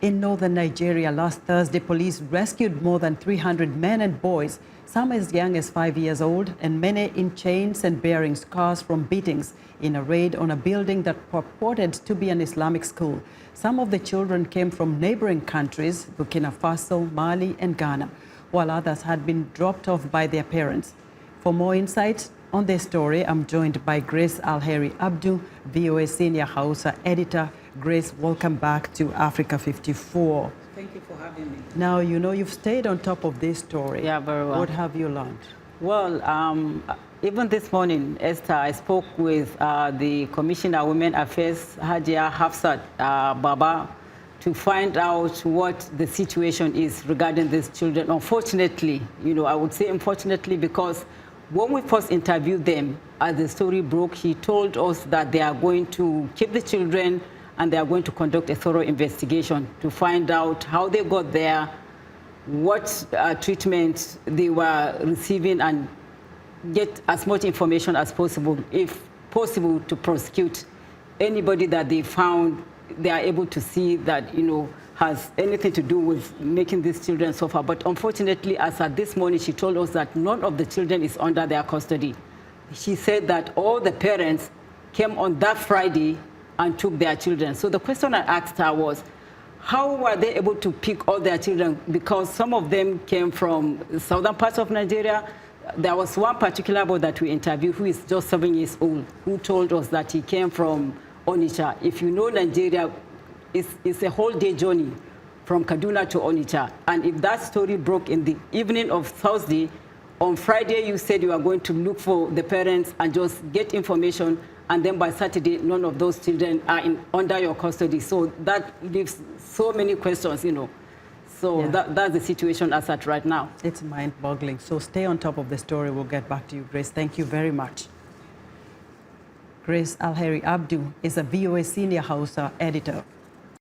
In northern Nigeria, last Thursday, police rescued more than 300 men and boys, some as young as 5 years old, and many in chains and bearing scars from beatings in a raid on a building that purported to be an Islamic school. Some of the children came from neighboring countries, Burkina Faso, Mali, and Ghana, while others had been dropped off by their parents. For more insights on this story, I'm joined by Grace Alheri Abdu, VOA Senior Hausa Editor. Grace, welcome back to Africa 54. Thank you for having me. Now, you know, you've stayed on top of this story. Yeah, very well. What have you learned? Well, even this morning, Esther, I spoke with the Commissioner of Women Affairs, Hajia Hafsat Baba, to find out what the situation is regarding these children. Unfortunately, you know, I would say unfortunately, because when we first interviewed them, as the story broke, he told us that they are going to keep the children and they are going to conduct a thorough investigation to find out how they got there, what treatment they were receiving, and get as much information as possible, if possible, to prosecute anybody that they found they are able to see that, you know, has anything to do with making these children suffer. But unfortunately, as at this morning, she told us that none of the children is under their custody. She said that all the parents came on that Friday and took their children. So the question I asked her was, how were they able to pick all their children? Because some of them came from the southern parts of Nigeria. There was one particular boy that we interviewed who is just 7 years old, who told us that he came from Onitsha. If you know Nigeria, it's a whole day journey from Kaduna to Onitsha. And if that story broke in the evening of Thursday, on Friday you said you are going to look for the parents and just get information, and then by Saturday, none of those children are under your custody. So that leaves so many questions, you know. So yeah, that's the situation as at right now. It's mind-boggling. So stay on top of the story. We'll get back to you, Grace. Thank you very much. Grace Alheri Abdu is a VOA Senior Hausa Editor.